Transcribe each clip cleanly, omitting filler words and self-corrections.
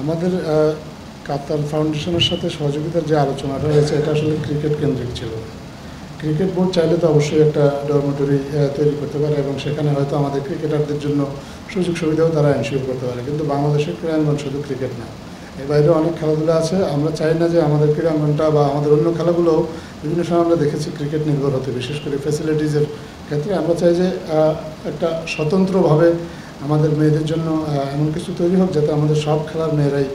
আমাদের কাতার ফাউন্ডেশনের সাথে সহযোগিতার যে আলোচনাটা হয়েছে এটা আসলে ক্রিকেট কেন্দ্রিক ছিল। ক্রিকেট বোর্ড চাইলে তো অবশ্যই একটা ডরমেটরি তৈরি করতে পারে এবং সেখানে হয়তো আমাদের ক্রিকেটারদের জন্য সুযোগ সুবিধাও তারা এনশিওর করতে পারে, কিন্তু বাংলাদেশের ক্রীড়াঙ্গন শুধু ক্রিকেট না, এর বাইরেও অনেক খেলাধুলা আছে। আমরা চাই না যে আমাদের ক্রীড়াঙ্গনটা বা আমাদের অন্য খেলাগুলোও বিভিন্ন সময় আমরা দেখেছি ক্রিকেট নির্ভর হতে, বিশেষ করে ফ্যাসিলিটিসের ক্ষেত্রে। আমরা চাই যে একটা স্বতন্ত্রভাবে আমাদের মেয়েদের জন্য এমন কিছু তৈরি হোক যাতে আমাদের সব খেলার মেয়েরাই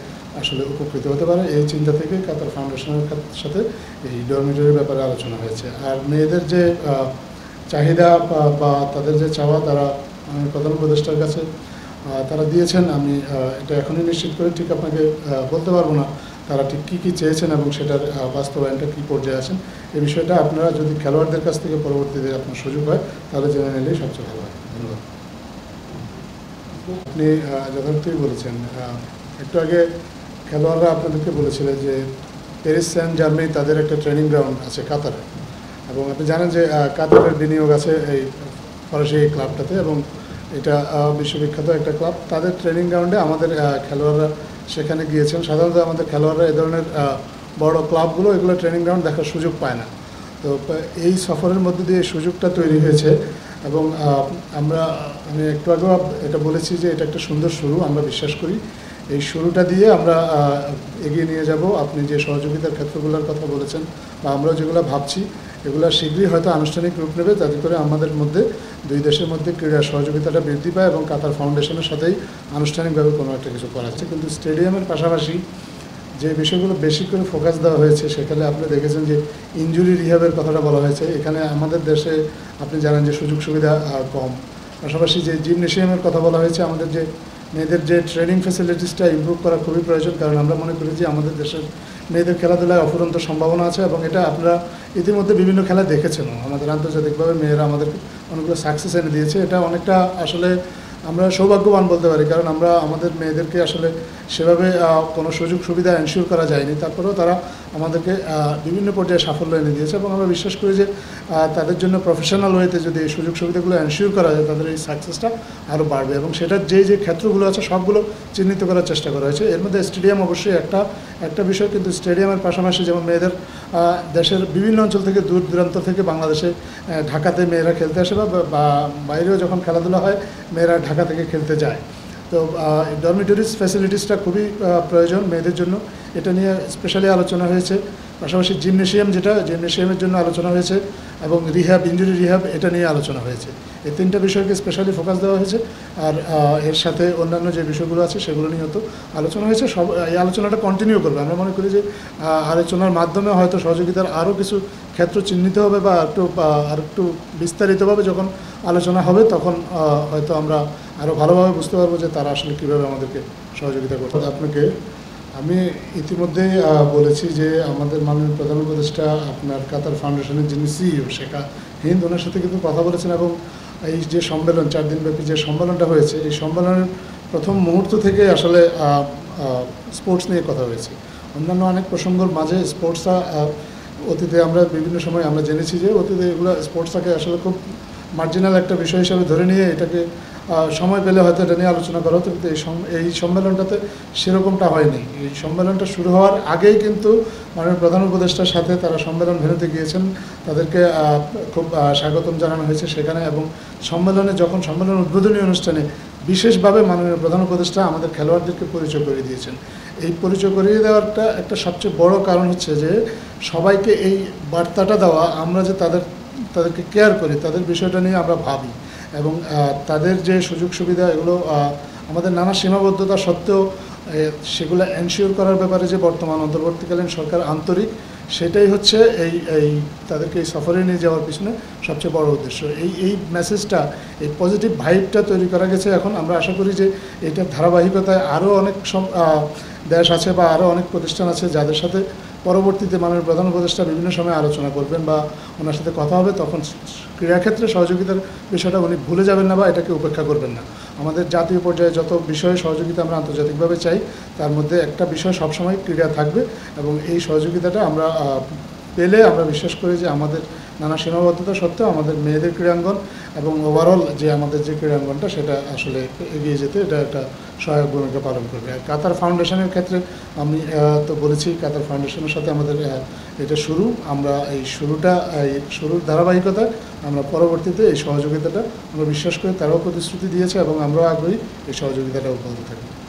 আসলে উপকৃত হতে পারে। এই চিন্তা থেকে কাতার ফাউন্ডেশনের সাথে এই ডরমিটরির ব্যাপারে আলোচনা হয়েছে। আর মেয়েদের যে চাহিদা বা তাদের যে চাওয়া, তারা প্রধান উপদেষ্টার কাছে তারা দিয়েছেন। আমি এটা এখনই নিশ্চিত করে ঠিক আপনাকে বলতে পারবো না তারা ঠিক কী কী চেয়েছেন এবং সেটার বাস্তবায়নটা কী পর্যায়ে আছেন। এই বিষয়টা আপনারা যদি খেলোয়াড়দের কাছ থেকে পরবর্তীতে আপনার সুযোগ হয় তাহলে জেনে নিলেই সবচেয়ে ভালো হয়। ধন্যবাদ। আপনি যথার্থই বলেছেন। একটু আগে খেলোয়াড়রা আপনাদেরকে বলেছিলেন যে প্যারিস সেন্ট জার্মানি তাদের একটা ট্রেনিং গ্রাউন্ড আছে কাতারে, এবং আপনি জানেন যে কাতারের বিনিয়োগ আছে এই ফরাসি এই ক্লাবটাতে, এবং এটা বিশ্ববিখ্যাত একটা ক্লাব। তাদের ট্রেনিং গ্রাউন্ডে আমাদের খেলোয়াড়রা সেখানে গিয়েছেন। সাধারণত আমাদের খেলোয়াড়রা এই ধরনের বড় ক্লাবগুলো এগুলো ট্রেনিং গ্রাউন্ড দেখার সুযোগ পায় না। তো এই সফরের মধ্যে দিয়ে সুযোগটা তৈরি হয়েছে, এবং আমি একটু আগেও এটা বলেছি যে এটা একটা সুন্দর শুরু। আমরা বিশ্বাস করি এই শুরুটা দিয়ে আমরা এগিয়ে নিয়ে যাব। আপনি যে সহযোগিতার ক্ষেত্রগুলোর কথা বলেছেন বা আমরা যেগুলো ভাবছি, এগুলো শীঘ্রই হয়তো আনুষ্ঠানিক রূপ নেবে, যাতে করে আমাদের মধ্যে দুই দেশের মধ্যে ক্রীড়া সহযোগিতাটা বৃদ্ধি পায় এবং কাতার ফাউন্ডেশনের সাথেই আনুষ্ঠানিকভাবে কোনো একটা কিছু করা হচ্ছে। কিন্তু স্টেডিয়ামের পাশাপাশি যে বিষয়গুলো বেশি করে ফোকাস দেওয়া হয়েছে, সেখানে আপনি দেখেছেন যে ইনজুরি রিহাবের কথাটা বলা হয়েছে। এখানে আমাদের দেশে আপনি জানেন যে সুযোগ সুবিধা কম। পাশাপাশি যে জিমনেশিয়ামের কথা বলা হয়েছে, আমাদের যে মেয়েদের যে ট্রেনিং ফ্যাসিলিটিসটা ইমপ্রুভ করা খুবই প্রয়োজন, কারণ আমরা মনে করি যে আমাদের দেশের মেয়েদের খেলাধুলায় অফুরন্ত সম্ভাবনা আছে, এবং এটা আপনারা ইতিমধ্যে বিভিন্ন খেলা দেখেছেন। আমাদের আন্তর্জাতিকভাবে মেয়েরা আমাদের অনেকগুলো সাকসেস এনে দিয়েছে। এটা অনেকটা আসলে আমরা সৌভাগ্যবান বলতে পারি, কারণ আমরা আমাদের মেয়েদেরকে আসলে সেভাবে কোনো সুযোগ সুবিধা এনশিওর করা যায়নি, তারপরেও তারা আমাদেরকে বিভিন্ন পর্যায়ে সাফল্য এনে দিয়েছে। এবং আমরা বিশ্বাস করি যে তাদের জন্য প্রফেশনাল ওয়েতে যদি এই সুযোগ সুবিধাগুলো এনশিওর করা যায়, তাদের এই সাকসেসটা আরও বাড়বে। এবং সেটার যে ক্ষেত্রগুলো আছে সবগুলো চিহ্নিত করার চেষ্টা করা হয়েছে। এর মধ্যে স্টেডিয়াম অবশ্যই একটা বিষয়, কিন্তু স্টেডিয়ামের পাশাপাশি যেমন মেয়েদের দেশের বিভিন্ন অঞ্চল থেকে দূর দূরান্ত থেকে বাংলাদেশে ঢাকাতে মেয়েরা খেলতে আসে, বা বাইরেও যখন খেলাধুলা হয় মেয়েরা ঢাকা থেকে খেলতে যায়। তো ডরমিটরিজ ফ্যাসিলিটিসটা খুবই প্রয়োজন মেয়েদের জন্য, এটা নিয়ে স্পেশালি আলোচনা হয়েছে। পাশাপাশি জিমনেশিয়ামের জন্য আলোচনা হয়েছে, এবং ইনজুরি রিহ্যাব এটা নিয়ে আলোচনা হয়েছে। এই তিনটা বিষয়কে স্পেশালি ফোকাস দেওয়া হয়েছে। আর এর সাথে অন্যান্য যে বিষয়গুলো আছে সেগুলো নিয়েও তো আলোচনা হয়েছে। এই আলোচনাটা কন্টিনিউ করবে। আমরা মনে করি যে আলোচনার মাধ্যমে হয়তো সহযোগিতার আরও কিছু ক্ষেত্র চিহ্নিত হবে, বা একটু বিস্তারিতভাবে যখন আলোচনা হবে তখন হয়তো আমরা আরও ভালোভাবে বুঝতে পারবো যে তারা আসলে কীভাবে আমাদেরকে সহযোগিতা করবে। আপনাকে আমি ইতিমধ্যেই বলেছি যে আমাদের মাননীয় প্রধান উপদেষ্টা আপনার কাতার ফাউন্ডেশনের যিনি সিইও শেখা হিন্দ, ওনার সাথে কিন্তু কথা বলেছেন, এবং এই যে সম্মেলন 4 দিনব্যাপী যে সম্মেলনটা হয়েছে, এই সম্মেলনের প্রথম মুহূর্ত থেকে আসলে স্পোর্টস নিয়ে কথা হয়েছে। অন্যান্য অনেক প্রসঙ্গের মাঝে স্পোর্টসটা অতীতে আমরা বিভিন্ন সময় আমরা জেনেছি যে অতীতে এগুলো স্পোর্টসটাকে আসলে খুব মার্জিনাল একটা বিষয় হিসাবে ধরে নিয়ে এটাকে সময় পেলে হয়তো এটা নিয়ে আলোচনা করা হতো, কিন্তু এই সম্মেলনটাতে সেরকমটা হয়নি। এই সম্মেলনটা শুরু হওয়ার আগেই কিন্তু মাননীয় প্রধান উপদেষ্টার সাথে তারা সম্মেলন ভেন্যুতে গিয়েছেন, তাদেরকে খুব স্বাগতম জানানো হয়েছে সেখানে। এবং যখন সম্মেলন উদ্বোধনী অনুষ্ঠানে বিশেষভাবে মাননীয় প্রধান উপদেষ্টা আমাদের খেলোয়াড়দেরকে পরিচয় করিয়ে দিয়েছেন। এই পরিচয় করিয়ে দেওয়ারটা একটা সবচেয়ে বড় কারণ হচ্ছে যে সবাইকে এই বার্তাটা দেওয়া আমরা যে তাদেরকে কেয়ার করি, তাদের বিষয়টা নিয়ে আমরা ভাবি, এবং তাদের যে সুযোগ সুবিধা এগুলো আমাদের নানা সীমাবদ্ধতা সত্ত্বেও সেগুলো এনশিওর করার ব্যাপারে যে বর্তমান অন্তর্বর্তীকালীন সরকার আন্তরিক, সেটাই হচ্ছে এই তাদেরকে এই সফরে নিয়ে যাওয়ার পিছনে সবচেয়ে বড় উদ্দেশ্য। এই মেসেজটা, এই পজিটিভ ভাইবটা তৈরি করা গেছে। এখন আমরা আশা করি যে এইটার ধারাবাহিকতায় আরও অনেক দেশ আছে বা আরও অনেক প্রতিষ্ঠান আছে যাদের সাথে পরবর্তীতে মাননীয় প্রধান উপদেষ্টা বিভিন্ন সময় আলোচনা করবেন বা ওনার সাথে কথা হবে, তখন ক্রীড়াক্ষেত্রে সহযোগিতার বিষয়টা উনি ভুলে যাবেন না বা এটাকে উপেক্ষা করবেন না। আমাদের জাতীয় পর্যায়ে যত বিষয়ে সহযোগিতা আমরা আন্তর্জাতিকভাবে চাই, তার মধ্যে একটা বিষয় সবসময় ক্রীড়া থাকবে, এবং এই সহযোগিতাটা আমরা পেলে আমরা বিশ্বাস করি যে আমাদের নানা সীমাবদ্ধতা সত্ত্বেও আমাদের মেয়েদের ক্রীড়াঙ্গন এবং ওভারঅল যে আমাদের যে ক্রীড়াঙ্গনটা সেটা আসলে এগিয়ে যেতে এটা একটা সহায়ক ভূমিকা পালন করবে। আর কাতার ফাউন্ডেশনের ক্ষেত্রে আমি তো বলেছি, কাতার ফাউন্ডেশনের সাথে আমাদের এটা শুরু। আমরা এই শুরুর ধারাবাহিকতা আমরা পরবর্তীতে এই সহযোগিতাটা আমরা বিশ্বাস করি, তারাও প্রতিশ্রুতি দিয়েছে এবং আমরাও আগ্রহী এই সহযোগিতাটা অব্যাহত থাকবে।